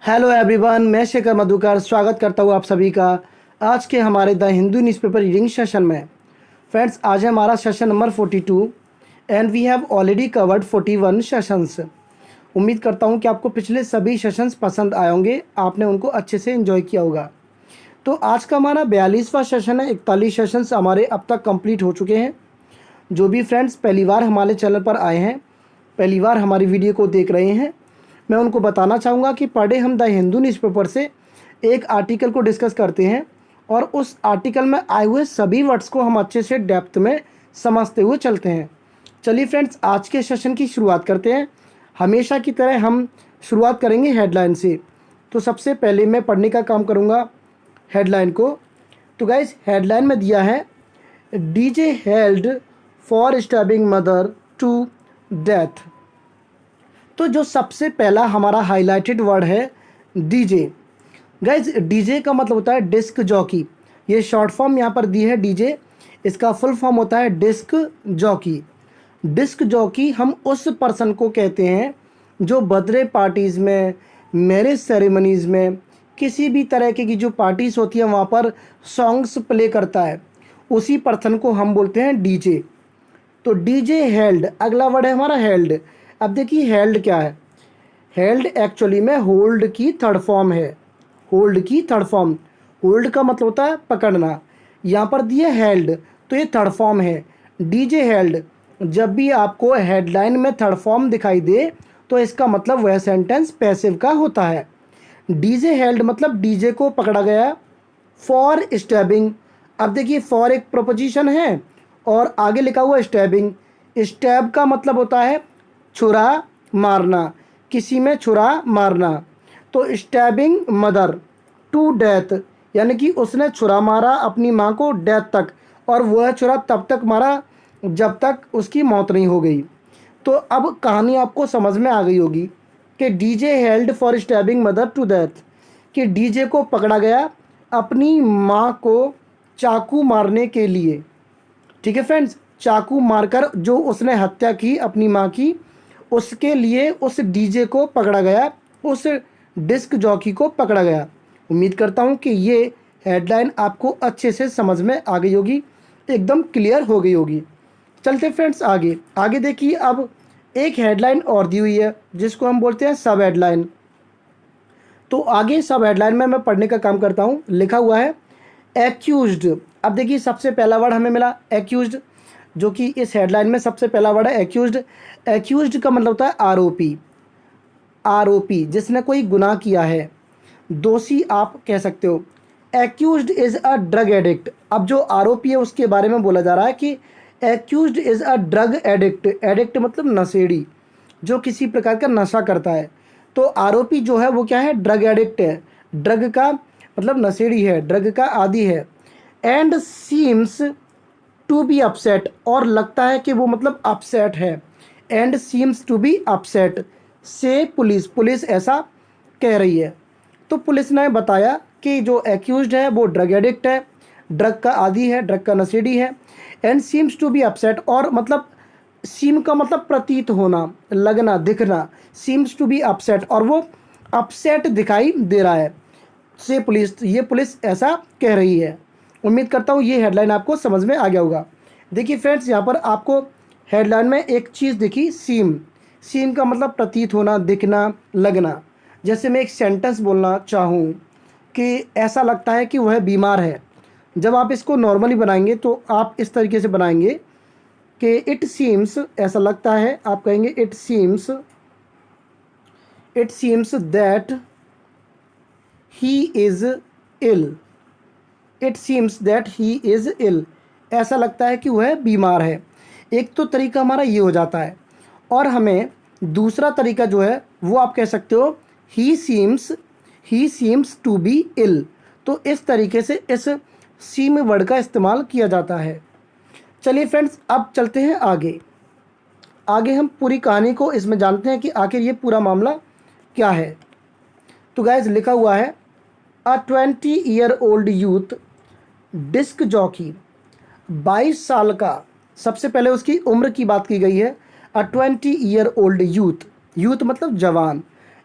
Hello everyone, मैं शेखर मधुकर स्वागत करता हूँ आप सभी का आज के हमारे the Hindu newspaper reading session में। फ्रेंड्स, आज है हमारा session number 42 and we have already covered 41 sessions. उम्मीद करता हूँ कि आपको पिछले सभी सेशंस पसंद आए होंगे, आपने उनको अच्छे से एंजॉय किया होगा। तो आज का हमारा 42वां सेशन है। 41 सेशंस हमारे अब तक कंप्लीट हो चुके हैं। जो भी फ्रेंड्स पहली बार हमारे चैनल पर आए हैं, पहली बार हमारी वीडियो को देख रहे हैं, मैं उनको बताना चाहूँगा कि पर डे हम द हिंदू न्यूज़पेपर से एक आर्टिकल को डिस्कस करते हैं और उस आर्टिकल में आए हुए सभी वर्ड्स को हम अच्छे से डेप्थ में समझते हुए चलते हैं। चलिए फ्रेंड्स, आज के सेशन की शुरुआत करते हैं। हमेशा की तरह हम शुरुआत करेंगे हेडलाइन से। तो सबसे पहले मैं पढ़ने का काम करूँगा हेडलाइन को। तो गाइस, हेडलाइन में दिया है DJ held for stabbing mother to death. तो जो सबसे पहला हमारा हाईलाइटेड वर्ड है डीजे। गाइज, डीजे का मतलब होता है डिस्क जॉकी। ये शॉर्ट फॉर्म यहाँ पर दी है डीजे, इसका फुल फॉर्म होता है डिस्क जॉकी। डिस्क जॉकी हम उस पर्सन को कहते हैं जो बर्थडे पार्टीज़ में, मैरिज सेरेमनीज़ में, किसी भी तरह की जो पार्टीज़ होती हैं वहाँ पर सॉन्ग्स प्ले करता है, उसी पर्सन को हम बोलते हैं डीजे। तो डीजे हेल्ड, अगला वर्ड है हमारा हेल्ड। अब देखिए हेल्ड क्या है। हेल्ड एक्चुअली में होल्ड की थर्ड फॉर्म है। होल्ड की थर्ड फॉर्म, होल्ड का मतलब होता है पकड़ना, यहाँ पर दिए हेल्ड, तो ये थर्ड फॉर्म है डीजे हेल्ड। जब भी आपको हेडलाइन में थर्ड फॉर्म दिखाई दे तो इसका मतलब वह सेंटेंस पैसिव का होता है। डीजे हेल्ड मतलब डीजे को पकड़ा गया फॉर स्टैबिंग। अब देखिए फॉर एक प्रोपोजिशन है और आगे लिखा हुआ स्टैबिंग। स्टैब का मतलब होता है छुरा मारना, किसी में छुरा मारना। तो स्टैबिंग मदर टू डेथ, यानी कि उसने छुरा मारा अपनी माँ को डेथ तक, और वह छुरा तब तक मारा जब तक उसकी मौत नहीं हो गई। तो अब कहानी आपको समझ में आ गई होगी कि DJ held for stabbing mother to death, कि डीजे को पकड़ा गया अपनी माँ को चाकू मारने के लिए। ठीक है फ्रेंड्स, चाकू मारकर जो उसने हत्या की अपनी माँ की, उसके लिए उस डीजे को पकड़ा गया, उस डिस्क जॉकी को पकड़ा गया। उम्मीद करता हूँ कि ये हेडलाइन आपको अच्छे से समझ में आ गई होगी, एकदम क्लियर हो गई होगी। चलते फ्रेंड्स आगे। आगे देखिए, अब एक हेडलाइन और दी हुई है जिसको हम बोलते हैं सब हेडलाइन। तो आगे सब हेडलाइन में मैं पढ़ने का काम करता हूँ। लिखा हुआ है एक्यूज्ड। अब देखिए सबसे पहला वर्ड हमें मिला एक्यूज्ड, जो कि इस हेडलाइन में सबसे पहला वर्ड है एक्यूज्ड। एक्यूज्ड का मतलब होता है आरोपी। आरोपी जिसने कोई गुनाह किया है, दोषी आप कह सकते हो। Accused is a drug addict. अब जो आरोपी है उसके बारे में बोला जा रहा है कि accused is a drug addict. Addict मतलब नशेड़ी, जो किसी प्रकार का नशा करता है। तो आरोपी जो है वो क्या है, ड्रग एडिक्ट है। ड्रग का मतलब नशेड़ी है, ड्रग का आदी है। And seems to be upset, और लगता है कि वो मतलब अपसेट है। And seems to be upset से पुलिस, पुलिस ऐसा कह रही है। तो पुलिस ने बताया कि जो एक्यूज्ड है वो ड्रग एडिक्ट है, ड्रग का आदी है, ड्रग का नशेड़ी है। And seems to be upset, और मतलब सीम का मतलब प्रतीत होना, लगना, दिखना। सीम्स टू बी अपसेट, और वो अपसेट दिखाई दे रहा है से पुलिस, ये पुलिस ऐसा कह रही है। उम्मीद करता हूँ ये हेडलाइन आपको समझ में आ गया होगा। देखिए फ्रेंड्स, यहाँ पर आपको हेडलाइन में एक चीज़ दिखी, सीम। सीम का मतलब प्रतीत होना, दिखना, लगना। जैसे मैं एक सेंटेंस बोलना चाहूँ कि ऐसा लगता है कि वह बीमार है, जब आप इसको नॉर्मली बनाएंगे तो आप इस तरीके से बनाएंगे कि इट सीम्स, ऐसा लगता है, आप कहेंगे it seems that he is ill. It seems that he is ill, ऐसा लगता है कि वह बीमार है। एक तो तरीका हमारा ये हो जाता है, और हमें दूसरा तरीका जो है वो आप कह सकते हो he seems to be ill. तो इस तरीके से इस सीम वर्ड का इस्तेमाल किया जाता है। चलिए फ्रेंड्स, अब चलते हैं आगे। आगे हम पूरी कहानी को इसमें जानते हैं कि आखिर ये पूरा मामला क्या है। तो गाइस, लिखा हुआ है अ 20-year-old यूथ डिस्क जॉकी। 22 साल का, सबसे पहले उसकी उम्र की बात की गई है। अ 20-year-old यूथ, यूथ मतलब जवान,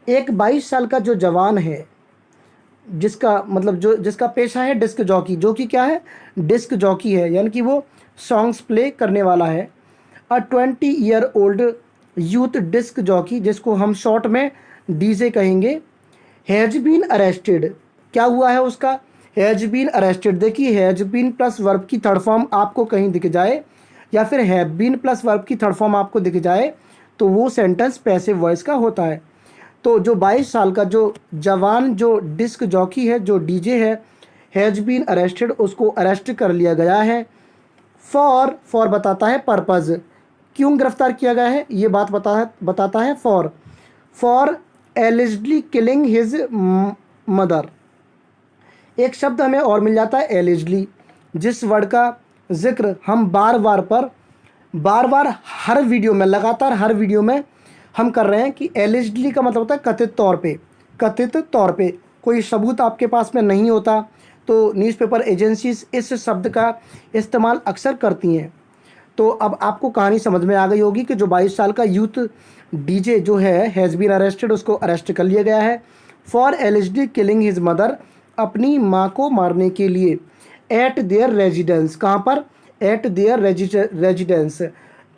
एक 22 साल का जो जवान है, जिसका मतलब जो जिसका पेशा है डिस्क जॉकी, जो कि क्या है, डिस्क जॉकी है, यानी कि वो सॉन्ग्स प्ले करने वाला है। A 20 year old youth disc jockey, जिसको हम शॉर्ट में डीजे कहेंगे, हैज़ बीन अरेस्टेड। क्या हुआ है उसका, हैज़ बीन अरेस्टेड। देखिए हैज़ बीन प्लस वर्ब की थर्ड फॉर्म आपको कहीं दिख जाए या फिर हैव बीन प्लस वर्ब की थर्ड फॉर्म आपको दिख जाए तो वो सेंटेंस पैसिव वॉइस का होता है। तो जो 22 साल का जो जवान जो डिस्क जॉकी है, जो डीजे है, हैज़ बीन अरेस्टेड, उसको अरेस्ट कर लिया गया है। फॉर बताता है पर्पज़, क्यों गिरफ्तार किया गया है ये बात बताता है for allegedly killing his mother. एक शब्द हमें और मिल जाता है एलिजली, जिस वर्ड का जिक्र हम बार बार हर वीडियो में, लगातार हर वीडियो में हम कर रहे हैं कि एलिजली का मतलब होता है कथित तौर पे। कथित तौर पे कोई सबूत आपके पास में नहीं होता तो न्यूज़पेपर एजेंसीज इस शब्द का इस्तेमाल अक्सर करती हैं। तो अब आपको कहानी समझ में आ गई होगी कि जो 22 साल का यूथ डीजे जो है हैज़ बीन अरेस्टेड, उसको अरेस्ट कर लिया गया है for allegedly killing his mother, अपनी माँ को मारने के लिए। एट देयर रेजिडेंस, कहाँ पर, एट देयर रेजिडेंस,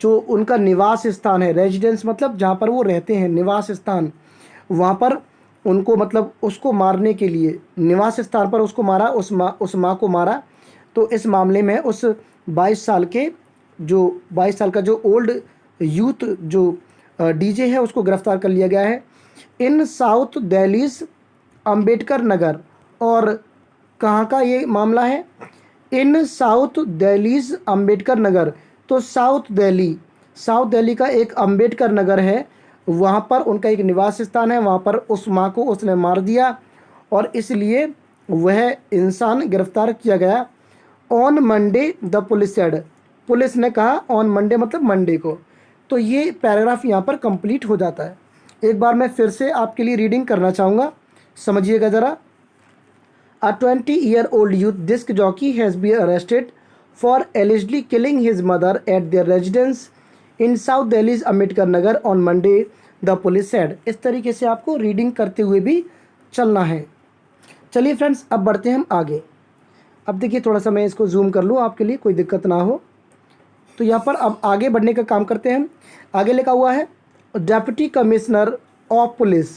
जो उनका निवास स्थान है। रेजिडेंस मतलब जहाँ पर वो रहते हैं, निवास स्थान, वहाँ पर उनको मतलब उसको मारने के लिए निवास स्थान पर उसको मारा, उस माँ को मारा। तो इस मामले में उस 22 साल के जो 22 साल का जो ओल्ड यूथ जो डीजे है उसको गिरफ्तार कर लिया गया है। इन साउथ दिल्लीज अंबेडकर नगर, और कहाँ का ये मामला है, इन साउथ दिल्लीज अंबेडकर नगर। तो साउथ दिल्ली का एक अंबेडकर नगर है, वहाँ पर उनका एक निवास स्थान है, वहाँ पर उस माँ को उसने मार दिया और इसलिए वह इंसान गिरफ्तार किया गया। On Monday the police said, police ने कहा, ऑन मंडे मतलब मंडे को। तो ये पैराग्राफ यहाँ पर कंप्लीट हो जाता है। एक बार मैं फिर से आपके लिए रीडिंग करना चाहूँगा, समझिएगा ज़रा। A 20-year-old youth disc jockey has been arrested for allegedly killing his mother at their residence in South Delhi's Ambedkar Nagar on Monday, the police said। इस तरीके से आपको रीडिंग करते हुए भी चलना है। चलिए फ्रेंड्स, अब बढ़ते हैं हम आगे। अब देखिए थोड़ा सा मैं इसको जूम कर लूँ आपके लिए, कोई दिक्कत ना हो। तो यहाँ पर अब आगे बढ़ने का काम करते हैं। आगे लिखा हुआ है deputy commissioner of police,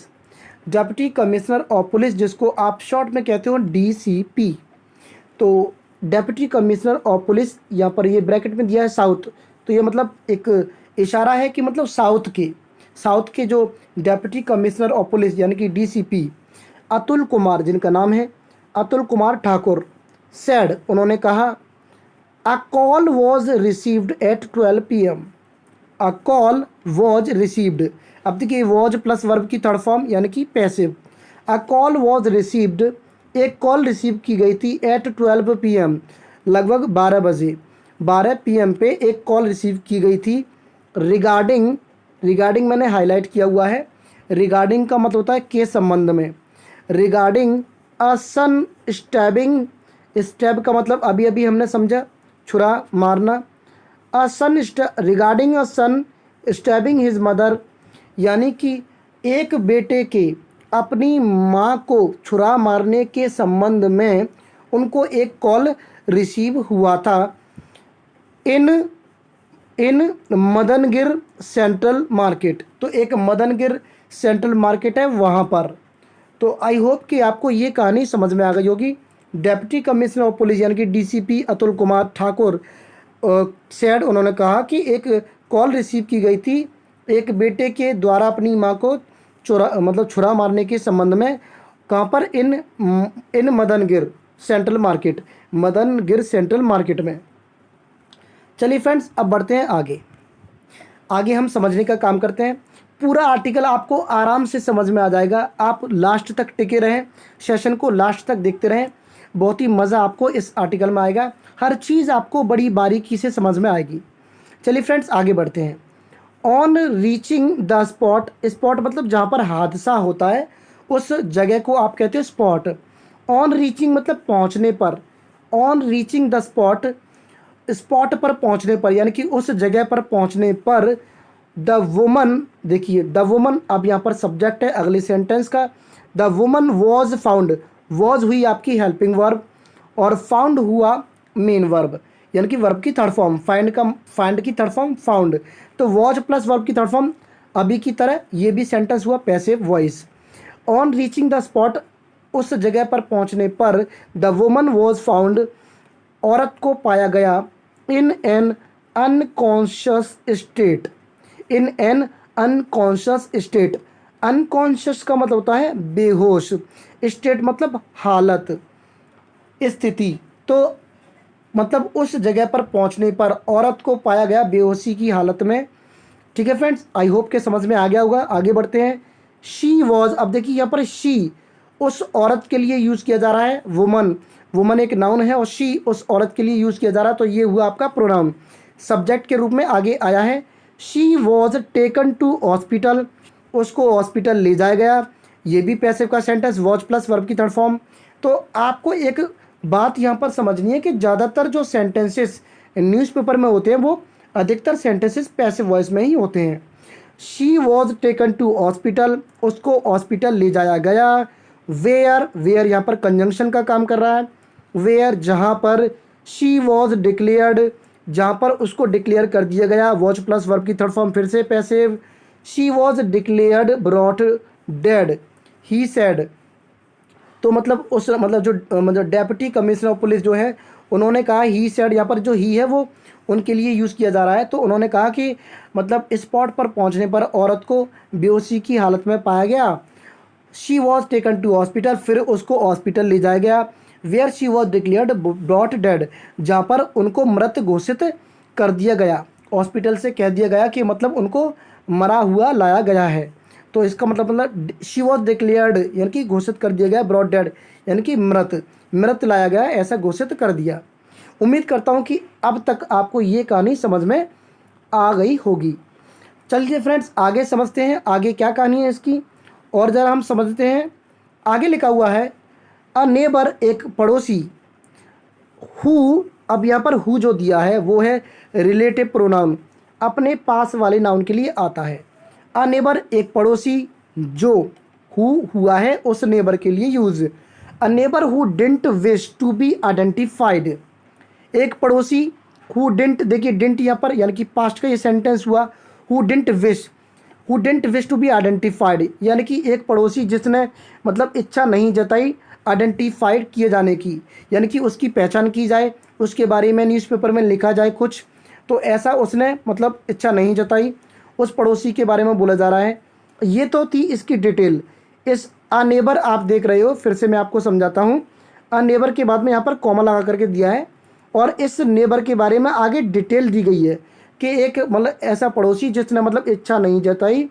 deputy commissioner of police, जिसको आप शॉर्ट में कहते हो डीसीपी। तो डेप्यूटी कमिश्नर ऑफ पुलिस, यहाँ पर ये ब्रैकेट में दिया है साउथ, तो ये मतलब एक इशारा है कि मतलब साउथ के जो डेप्यूटी कमिश्नर ऑफ पुलिस यानी कि डीसीपी अतुल कुमार, जिनका नाम है अतुल कुमार ठाकुर, सेड, उन्होंने कहा, a call was received at 12 PM। A call was received, अब देखिए वॉज प्लस वर्ब की थर्ड फॉर्म यानी कि passive. A call was received, एक कॉल रिसीव की गई थी एट 12 PM, लगभग 12 बजे, 12 PM पे एक कॉल रिसीव की गई थी। रिगार्डिंग मैंने हाईलाइट किया हुआ है। रिगार्डिंग का मतलब होता है के संबंध में। रिगार्डिंग अ सन स्टैबिंग, स्टैब का मतलब अभी अभी हमने समझा, छुरा मारना। रिगार्डिंग अ सन स्टैबिंग हिज मदर, यानी कि एक बेटे के अपनी माँ को छुरा मारने के संबंध में उनको एक कॉल रिसीव हुआ था। इन मदनगिर सेंट्रल मार्केट, तो एक मदनगिर सेंट्रल मार्केट है वहाँ पर। तो आई होप कि आपको ये कहानी समझ में आ गई होगी। डेप्यूटी कमिश्नर ऑफ पुलिस यानी कि डीसीपी अतुल कुमार ठाकुर सेड, उन्होंने कहा कि एक कॉल रिसीव की गई थी एक बेटे के द्वारा अपनी माँ को छुरा मारने के संबंध में। कहाँ पर, इन मदनगिर सेंट्रल मार्केट में। चलिए फ्रेंड्स, अब बढ़ते हैं आगे हम समझने का काम करते हैं। पूरा आर्टिकल आपको आराम से समझ में आ जाएगा, आप लास्ट तक टिके रहें, सेशन को लास्ट तक देखते रहें, बहुत ही मज़ा आपको इस आर्टिकल में आएगा, हर चीज़ आपको बड़ी बारीकी से समझ में आएगी। चलिए फ्रेंड्स, आगे बढ़ते हैं। On reaching the spot, spot मतलब जहाँ पर हादसा होता है उस जगह को आप कहते हो स्पॉट। ऑन रीचिंग मतलब पहुँचने पर। On reaching the spot, spot पर पहुँचने पर यानी कि उस जगह पर पहुँचने पर द वुमन, देखिए द वुमन अब यहाँ पर सब्जेक्ट है अगले सेंटेंस का। The woman was found, was हुई आपकी हेल्पिंग वर्ब और फाउंड हुआ मेन वर्ब, यानी कि वर्ब की थर्ड फॉर्म, फाइंड की थर्ड फॉर्म फाउंड। तो वॉज प्लस वर्ब की थर्ड फॉर्म अभी की तरह ये भी सेंटेंस हुआ passive voice. On reaching the spot, उस जगह पर पहुंचने पर, द वुमन वॉज फाउंड, औरत को पाया गया, in an unconscious state, in an unconscious state. Unconscious का मतलब होता है बेहोश, स्टेट मतलब हालत, स्थिति। तो मतलब उस जगह पर पहुंचने पर औरत को पाया गया बेहोशी की हालत में। ठीक है फ्रेंड्स, आई होप के समझ में आ गया होगा। आगे बढ़ते हैं। शी वॉज, अब देखिए यहाँ पर शी उस औरत के लिए यूज़ किया जा रहा है, वुमन, वुमन एक नाउन है और शी उस औरत के लिए यूज़ किया जा रहा है, तो ये हुआ आपका प्रोनाउन, सब्जेक्ट के रूप में आगे आया है। She was taken to hospital, उसको हॉस्पिटल ले जाया गया, ये भी पैसिव का सेंटेंस, वॉज प्लस वर्ब की थर्ड फॉर्म। तो आपको एक बात यहाँ पर समझनी है कि ज़्यादातर जो सेंटेंसेस न्यूज़पेपर में होते हैं वो अधिकतर सेंटेंसेस पैसिव वॉइस में ही होते हैं। She was taken to hospital, उसको हॉस्पिटल ले जाया गया। वेयर, वेयर यहाँ पर कंजंक्शन का काम कर रहा है, वेयर जहाँ पर। शी वॉज डिक्लेयर्ड, जहाँ पर उसको डिक्लेयर कर दिया गया, वॉज प्लस वर्ब की थर्ड फॉर्म फिर से passive. She was declared brought dead, he said. तो मतलब उस मतलब जो मतलब डेप्यूटी कमिश्नर ऑफ पुलिस जो है उन्होंने कहा, ही सेड, यहाँ पर जो ही है वो उनके लिए यूज़ किया जा रहा है। तो उन्होंने कहा कि मतलब स्पॉट पर पहुंचने पर औरत को बेहोशी की हालत में पाया गया। She was taken to hospital, फिर उसको हॉस्पिटल ले जाया गया। Where she was declared brought dead, जहाँ पर उनको मृत घोषित कर दिया गया, हॉस्पिटल से कह दिया गया कि मतलब उनको मरा हुआ लाया गया है। तो इसका मतलब शी वॉज डिक्लेयर्ड यानी कि घोषित कर दिया गया, ब्रॉट डेड यानी कि मृत, मृत लाया गया ऐसा घोषित कर दिया। उम्मीद करता हूँ कि अब तक आपको ये कहानी समझ में आ गई होगी। चलिए फ्रेंड्स आगे समझते हैं, आगे क्या कहानी है इसकी और ज़रा हम समझते हैं। आगे लिखा हुआ है अ नेबर, एक पड़ोसी। हु, अब यहाँ पर हु जो दिया है वो है रिलेटिव प्रोनाउन, अपने पास वाले नाउन के लिए आता है। अ नेबर एक पड़ोसी, जो हु हुआ है उस नेबर के लिए use. A neighbour who didn't wish to be identified, एक पड़ोसी हु डिडंट, देखिए डिडंट यहाँ पर यानी कि पास्ट का ये सेंटेंस हुआ। Who didn't wish to be identified, यानी कि एक पड़ोसी जिसने मतलब इच्छा नहीं जताई आइडेंटिफाइड किए जाने की, यानी कि उसकी पहचान की जाए, उसके बारे में न्यूज़पेपर में लिखा जाए कुछ, तो ऐसा उसने मतलब इच्छा नहीं जताई, उस पड़ोसी के बारे में बोला जा रहा है। ये तो थी इसकी डिटेल। इस अ नेबर आप देख रहे हो, फिर से मैं आपको समझाता हूँ। अ नेबर के बाद में यहाँ पर कॉमा लगा करके दिया है और इस नेबर के बारे में आगे डिटेल दी गई है कि एक मतलब ऐसा पड़ोसी जिसने मतलब इच्छा नहीं जताई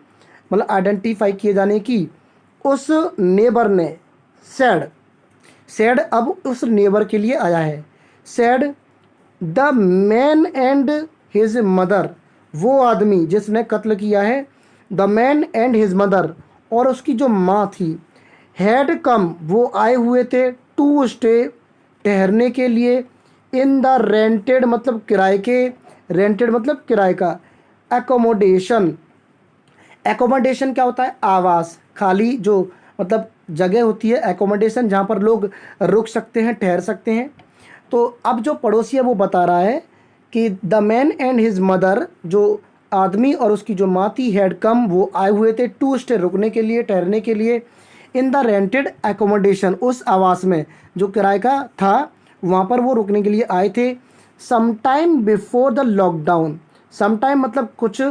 मतलब आइडेंटिफाई किए जाने की, उस नेबर ने सैड, सैड अब उस नेबर के लिए आया है। Sad the man and his mother, वो आदमी जिसने कत्ल किया है, the man and his mother, और उसकी जो माँ थी, हैड कम, वो आए हुए थे, टू स्टे, ठहरने के लिए, इन द रेंटेड मतलब किराए के, रेंटेड मतलब किराए का, एकोमोडेशन, एकोमोडेशन क्या होता है, आवास, खाली जो मतलब जगह होती है, एकोमोडेशन जहाँ पर लोग रुक सकते हैं, ठहर सकते हैं। तो अब जो पड़ोसी है वो बता रहा है कि the man and his mother, जो आदमी और उसकी जो माँ थी, हैड कम, वो आए हुए थे, टू स्टे, रुकने के लिए, ठहरने के लिए, इन द रेंटेड एकोमोडेशन, उस आवास में जो किराए का था वहाँ पर वो रुकने के लिए आए थे। Sometime before the lockdown, sometime मतलब कुछ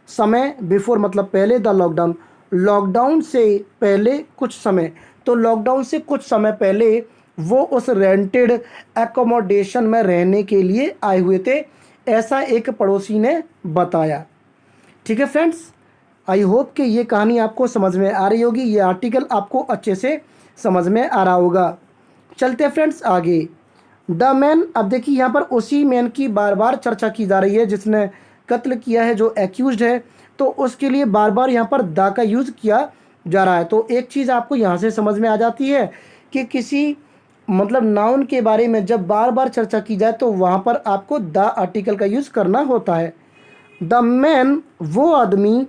समय, बिफोर मतलब पहले, द लॉकडाउन, लॉकडाउन से पहले कुछ समय, तो लॉकडाउन से कुछ समय पहले वो उस रेंटेड एकोमोडेशन में रहने के लिए आए हुए थे, ऐसा एक पड़ोसी ने बताया। ठीक है फ्रेंड्स, आई होप कि ये कहानी आपको समझ में आ रही होगी, ये आर्टिकल आपको अच्छे से समझ में आ रहा होगा। चलते हैं फ्रेंड्स आगे। द मैन, अब देखिए यहाँ पर उसी मैन की बार बार चर्चा की जा रही है जिसने कत्ल किया है, जो एक्यूज्ड है, तो उसके लिए बार बार यहाँ पर द का यूज़ किया जा रहा है। तो एक चीज़ आपको यहाँ से समझ में आ जाती है कि किसी मतलब नाउन के बारे में जब बार बार चर्चा की जाए तो वहाँ पर आपको द आर्टिकल का यूज़ करना होता है। द मैन वो आदमी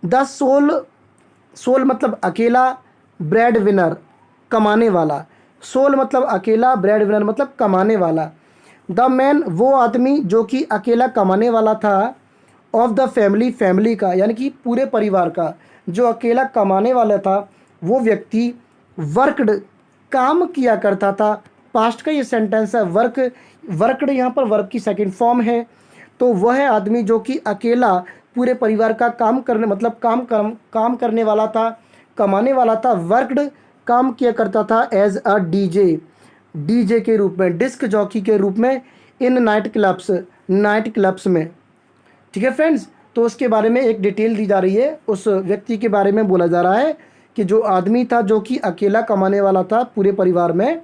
द सोल मतलब अकेला, ब्रेड विनर कमाने वाला, सोल मतलब अकेला, ब्रेड विनर मतलब कमाने वाला, द मैन वो आदमी जो कि अकेला कमाने वाला था, ऑफ द फैमिली फैमिली का यानी कि पूरे परिवार का जो अकेला कमाने वाला था वो व्यक्ति, वर्कड काम किया करता था। पास्ट का ये सेंटेंस है, वर्कड यहाँ पर वर्ब की सेकंड फॉर्म है। तो वह आदमी जो कि अकेला पूरे परिवार का काम करने मतलब काम करने वाला था, कमाने वाला था, वर्कड काम किया करता था एज अ डीजे के रूप में, डिस्क जॉकी के रूप में, इन नाइट क्लब्स में। ठीक है फ्रेंड्स, तो उसके बारे में एक डिटेल दी जा रही है, उस व्यक्ति के बारे में बोला जा रहा है कि जो आदमी था जो कि अकेला कमाने वाला था पूरे परिवार में,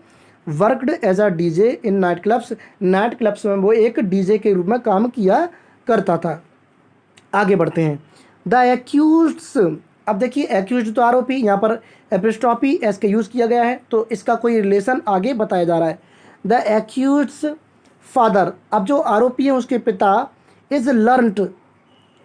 worked as a DJ in night clubs में वो एक डीजे के रूप में काम किया करता था। आगे बढ़ते हैं। द एक्यूज्ड, अब देखिए एक्यूज्ड तो आरोपी, यहाँ पर एपिस्ट्रॉफी एस का यूज़ किया गया है तो इसका कोई रिलेशन आगे बताया जा रहा है। द एक्यूज्ड फादर, अब जो आरोपी है उसके पिता, is learned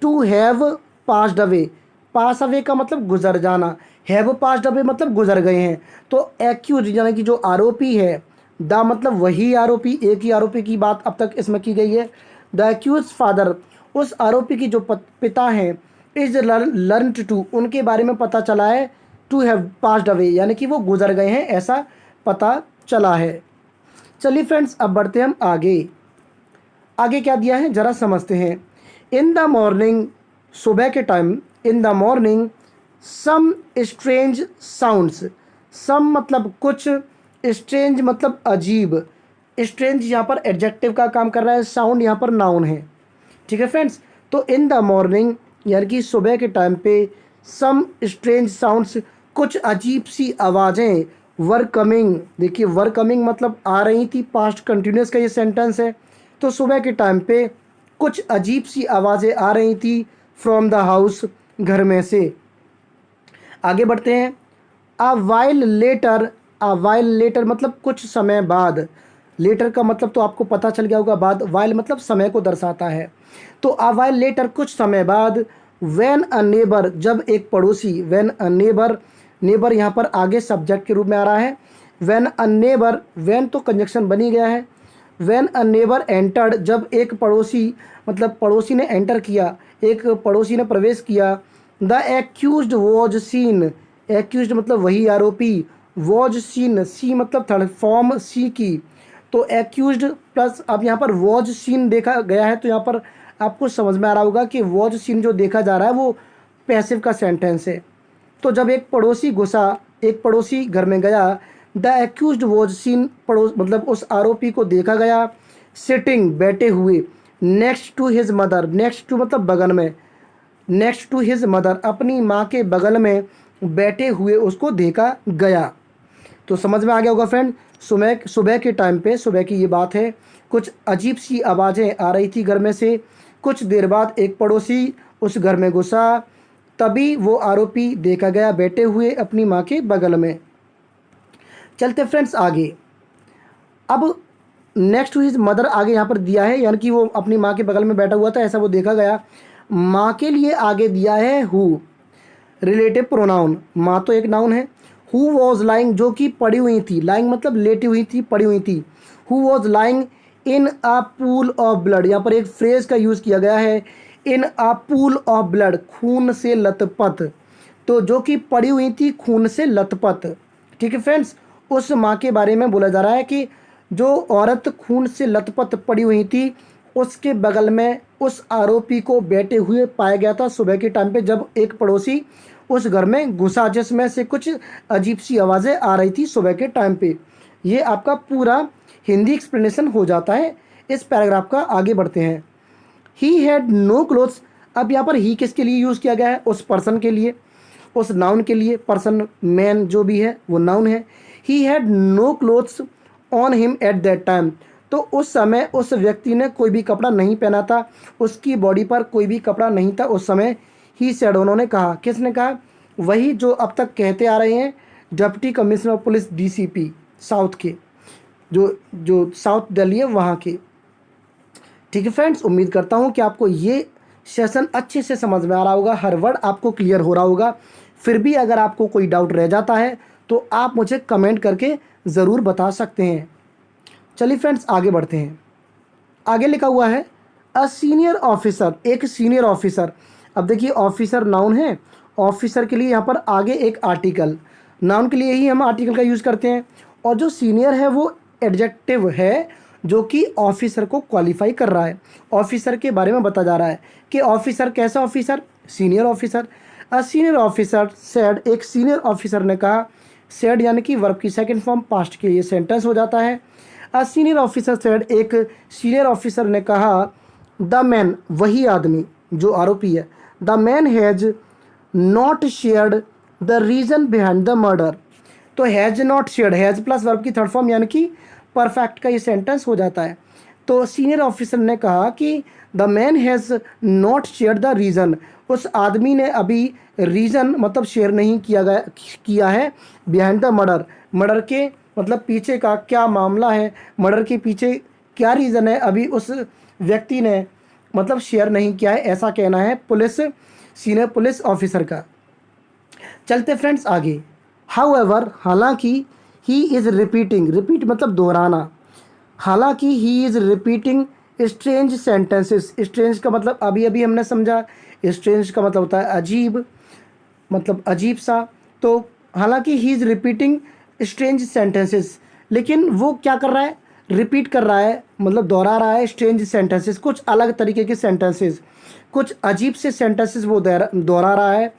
to have passed away, pass away का मतलब गुजर जाना, हैव पास्ड अवे मतलब गुजर गए हैं। तो एक्यूज यानी कि जो आरोपी है, द मतलब वही आरोपी, एक ही आरोपी की बात अब तक इसमें की गई है। द एक्यूज फादर, उस आरोपी की जो पिता हैं, इज लर्नड टू, उनके बारे में पता चला है, टू हैव पास्ड अवे यानी कि वो गुजर गए हैं ऐसा पता चला है। चलिए फ्रेंड्स अब बढ़ते हैं हम आगे। आगे क्या दिया है जरा समझते हैं। इन द मॉर्निंग, सुबह के time, in the morning some strange sounds, some मतलब कुछ, स्ट्रेंज मतलब अजीब, स्ट्रेंज यहाँ पर एडजेक्टिव का काम कर रहा है, साउंड यहाँ पर नाउन है। ठीक है फ्रेंड्स, तो इन द मॉर्निंग यानी कि सुबह के टाइम पे, सम स्ट्रेंज साउंड्स कुछ अजीब सी आवाज़ें, वर कमिंग, देखिए वर कमिंग मतलब आ रही थी, पास्ट कंटिन्यूस का ये सेंटेंस है। तो सुबह के टाइम पे कुछ अजीब सी आवाज़ें आ रही थी फ्रॉम द हाउस, घर में से। आगे बढ़ते हैं। अ वाइल लेटर मतलब कुछ समय बाद, लेटर का मतलब तो आपको पता चल गया होगा बाद, वाइल मतलब समय को दर्शाता है। तो अ वाइल लेटर कुछ समय बाद, व्हेन अ नेबर जब एक पड़ोसी, व्हेन अ नेबर, नेबर यहाँ पर आगे सब्जेक्ट के रूप में आ रहा है। व्हेन अ नेबर, व्हेन तो कंजक्शन बनी गया है। व्हेन अ नेबर एंटर्ड जब एक पड़ोसी मतलब पड़ोसी ने एंटर किया, एक पड़ोसी ने प्रवेश किया। The accused was seen, accused मतलब वही आरोपी, वॉज सीन, सी मतलब थर्ड फॉर्म सी की। तो एक्यूज्ड प्लस अब यहाँ पर वॉज सीन देखा गया है तो यहाँ पर आपको समझ में आ रहा होगा कि वॉज सीन जो देखा जा रहा है वो पैसिव का सेंटेंस है। तो जब एक पड़ोसी घुसा, एक पड़ोसी घर में गया, द एक्यूज्ड वॉज सीन, पड़ोस मतलब उस आरोपी को देखा गया, सिटिंग बैठे हुए, next to his mother, next to मतलब बगल में, नेक्स्ट टू हिज मदर अपनी माँ के बगल में बैठे हुए उसको देखा गया। तो समझ में आ गया होगा फ्रेंड, सुबह के टाइम पे, सुबह की ये बात है, कुछ अजीब सी आवाज़ें आ रही थी घर में से। कुछ देर बाद एक पड़ोसी उस घर में घुसा, तभी वो आरोपी देखा गया बैठे हुए अपनी माँ के बगल में। चलते फ्रेंड्स आगे। अब नेक्स्ट टू हिज मदर आगे यहाँ पर दिया है यानी कि वो अपनी माँ के बगल में बैठा हुआ था ऐसा वो देखा गया। माँ के लिए आगे दिया है हु, रिलेटिव प्रोनाउन, माँ तो एक नाउन है। हु वॉज लाइंग जो कि पड़ी हुई थी, लाइंग मतलब लेटी हुई थी, पड़ी हुई थी। Who was lying in a pool of blood, यहाँ पर एक फ्रेज का यूज़ किया गया है, इन अ पूल ऑफ ब्लड, खून से लथपथ। तो जो कि पड़ी हुई थी खून से लथपथ। ठीक है फ्रेंड्स, उस माँ के बारे में बोला जा रहा है कि जो औरत खून से लथपथ पड़ी हुई थी उसके बगल में उस आरोपी को बैठे हुए पाया गया था सुबह के टाइम पे जब एक पड़ोसी उस घर में घुसा जिसमें से कुछ अजीब सी आवाज़ें आ रही थी सुबह के टाइम पे। ये आपका पूरा हिंदी एक्सप्लेनेशन हो जाता है इस पैराग्राफ का। आगे बढ़ते हैं। ही हैड नो क्लोथ्स, अब यहाँ पर ही किसके लिए यूज़ किया गया है, उस पर्सन के लिए, उस नाउन के लिए, पर्सन मैन जो भी है वो नाउन है। He had no clothes on him at that time, तो उस समय उस व्यक्ति ने कोई भी कपड़ा नहीं पहना था, उसकी बॉडी पर कोई भी कपड़ा नहीं था उस समय। ही सेड, उन्होंने कहा, किसने कहा, वही जो अब तक कहते आ रहे हैं deputy commissioner of police DCP south के, जो जो साउथ दिल्ली है वहाँ के। ठीक है फ्रेंड्स, उम्मीद करता हूँ कि आपको ये सेशन अच्छे से समझ में आ रहा होगा, हर वर्ड आपको क्लियर हो रहा होगा। फिर भी अगर आपको कोई डाउट रह जाता है तो आप मुझे कमेंट करके ज़रूर बता सकते हैं। चलिए फ्रेंड्स आगे बढ़ते हैं। आगे लिखा हुआ है अ सीनियर ऑफिसर, एक सीनियर ऑफिसर। अब देखिए ऑफिसर नाउन है, ऑफिसर के लिए यहाँ पर आगे एक आर्टिकल, नाउन के लिए ही हम आर्टिकल का यूज़ करते हैं, और जो सीनियर है वो एडजेक्टिव है जो कि ऑफिसर को क्वालिफाई कर रहा है, ऑफिसर के बारे में बता जा रहा है कि ऑफिसर कैसा ऑफिसर, सीनियर ऑफिसर। अ सीनियर ऑफिसर सेड, एक सीनियर ऑफिसर ने कहा, सेड यानी कि वर्ब की सेकंड फॉर्म पास्ट के ये सेंटेंस हो जाता है। अ सीनियर ऑफिसर सेड, एक सीनियर ऑफिसर ने कहा, द मैन, वही आदमी जो आरोपी है, the man has not shared the reason behind the murder. तो has not shared, has plus verb की थर्ड फॉर्म यानी कि परफेक्ट का ये सेंटेंस हो जाता है। तो सीनियर ऑफिसर ने कहा कि the man has not shared the reason, उस आदमी ने अभी रीज़न मतलब शेयर नहीं किया है बिहाइंड द मर्डर, मर्डर के मतलब पीछे का क्या मामला है, मर्डर के पीछे क्या रीज़न है, अभी उस व्यक्ति ने मतलब शेयर नहीं किया है, ऐसा कहना है पुलिस, सीनियर पुलिस ऑफिसर का। चलते फ्रेंड्स आगे। हाउएवर, हालांकि, ही इज़ रिपीटिंग, रिपीट मतलब दोहराना, हालांकि he is repeating strange sentences. Strange का मतलब अभी अभी हमने समझा, स्ट्रेंज का मतलब होता है अजीब, मतलब अजीब सा। तो हालांकि he is repeating strange sentences, लेकिन वो क्या कर रहा है, रिपीट कर रहा है मतलब दोहरा रहा है स्ट्रेंज सेंटेंसेस, कुछ अलग तरीके के सेंटेंसेस, कुछ अजीब से सेंटेंसेस वो दोहरा रहा है।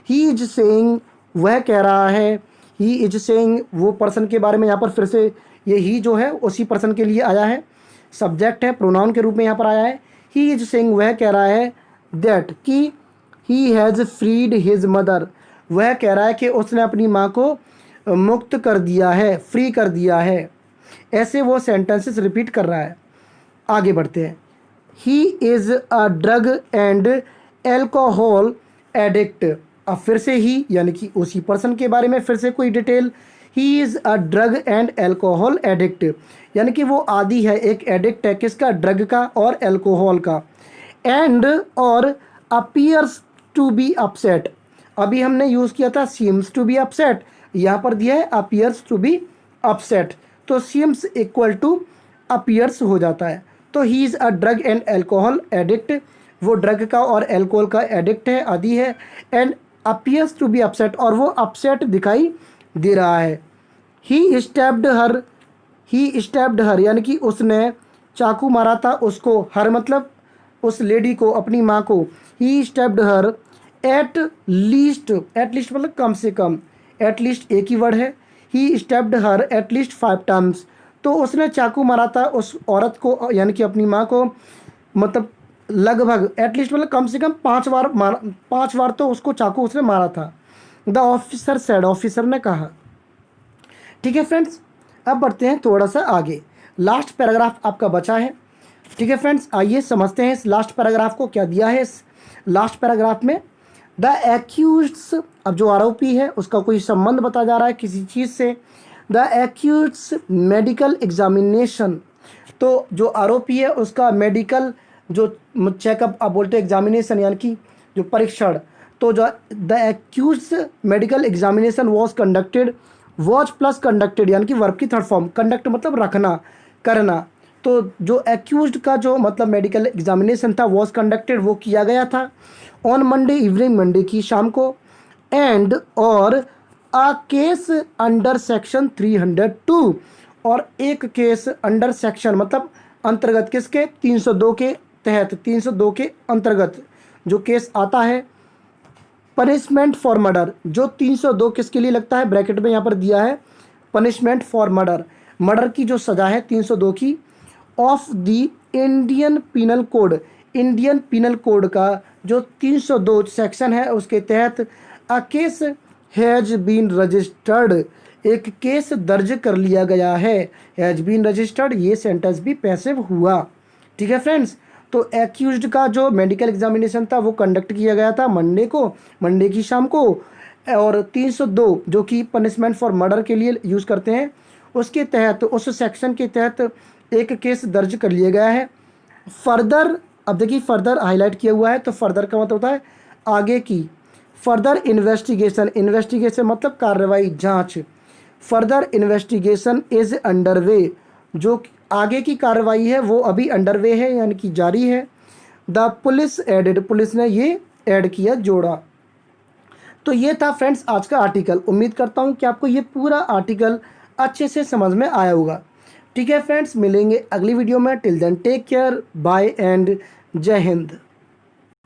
ही इज सेइंग, वह कह रहा है, ही इज सेइंग वो पर्सन के बारे में यहाँ पर फिर से ये ही जो है उसी पर्सन के लिए आया है, सब्जेक्ट है, प्रोनाउन के रूप में यहाँ पर आया है। ही इज सेइंग, वह कह रहा है, दैट कि he has freed his mother, वह कह रहा है कि उसने अपनी माँ को मुक्त कर दिया है, फ्री कर दिया है। ऐसे वो सेंटेंसेस रिपीट कर रहा है। आगे बढ़ते हैं। ही is a drug and alcohol addict. अब फिर से ही यानी कि उसी पर्सन के बारे में फिर से कोई detail. He is a drug and alcohol addict, यानी कि वो आदी है, एक एडिक्ट है, किसका, ड्रग का और एल्कोहल का। एंड और अपीयर्स टू बी अपसेट, अभी हमने यूज़ किया था सीम्स टू बी अपसेट, यहाँ पर दिया है अपीयर्स टू बी अपसेट, तो सीम्स इक्वल टू अपीयर्स हो जाता है। तो he is a drug and alcohol addict, वो ड्रग का और एल्कोहल का एडिक्ट है, आदी है। And appears to be upset, और वो अपसेट दिखाई दे रहा है। He stabbed her, he stabbed हर यानी कि उसने चाकू मारा था उसको, हर मतलब उस लेडी को, अपनी माँ को। He stabbed her at least, at least मतलब कम से कम, एट लीस्ट एक ही वर्ड है। He stabbed her at least 5 times, तो उसने चाकू मारा था उस औरत को यानी कि अपनी माँ को, मतलब लगभग, एट लीस्ट मतलब कम से कम 5 बार मारा, 5 बार तो उसको चाकू उसने मारा था। द ऑफिसर सेड, ऑफिसर ने कहा। ठीक है फ्रेंड्स, अब बढ़ते हैं थोड़ा सा आगे, लास्ट पैराग्राफ आपका बचा है। ठीक है फ्रेंड्स, आइए समझते हैं इस लास्ट पैराग्राफ को, क्या दिया है इस लास्ट पैराग्राफ में। द एक्यूज्ड, अब जो आरोपी है उसका कोई संबंध बता जा रहा है किसी चीज़ से। द एक्यूज्ड मेडिकल एग्जामिनेशन, तो जो आरोपी है उसका मेडिकल जो चेकअप, आप बोलते हैं एग्जामिनेशन यानी कि जो परीक्षण, तो जो the accused medical examination was conducted, was plus conducted यानी कि वर्ब की थर्ड फॉर्म, कंडक्ट मतलब रखना, करना। तो जो एक्यूज्ड का जो मतलब मेडिकल एग्जामिनेशन था वॉज कंडक्टेड, वो किया गया था ऑन मंडे इवनिंग, मंडे की शाम को। एंड और अ केस अंडर सेक्शन 302, और एक केस अंडर सेक्शन मतलब अंतर्गत किसके, 302 के तहत, 302 के अंतर्गत जो केस आता है, पनिशमेंट फॉर मर्डर, जो 302 किसके लिए लगता है, ब्रैकेट में यहाँ पर दिया है पनिशमेंट फॉर मर्डर, मर्डर की जो सज़ा है 302 की, of the Indian penal code, Indian penal code का जो 302 सेक्शन है उसके तहत a case has been registered, एक केस दर्ज कर लिया गया है। हैज़ बीन रजिस्टर्ड, ये सेंटेंस भी पैसिव हुआ। ठीक है फ्रेंड्स, तो एक्यूज्ड का जो मेडिकल एग्जामिनेशन था वो कंडक्ट किया गया था मंडे को, मंडे की शाम को, और 302 जो कि पनिशमेंट फॉर मर्डर के लिए यूज़ करते हैं, उसके तहत, उस सेक्शन के तहत एक केस दर्ज कर लिया गया है। फर्दर अब देखिए फर्दर हाईलाइट किया हुआ है, तो फर्दर का मतलब होता है आगे की। फर्दर इन्वेस्टिगेशन, इन्वेस्टिगेशन मतलब कार्रवाई, जांच। फर्दर इन्वेस्टिगेशन इज अंडरवे, जो आगे की कार्रवाई है वो अभी अंडरवे है यानी कि जारी है। द पुलिस एडेड, पुलिस ने ये ऐड किया, जोड़ा। तो ये था फ्रेंड्स आज का आर्टिकल। उम्मीद करता हूँ कि आपको ये पूरा आर्टिकल अच्छे से समझ में आया होगा। ठीक है फ्रेंड्स, मिलेंगे अगली वीडियो में। Till then take care, bye and जय हिंद।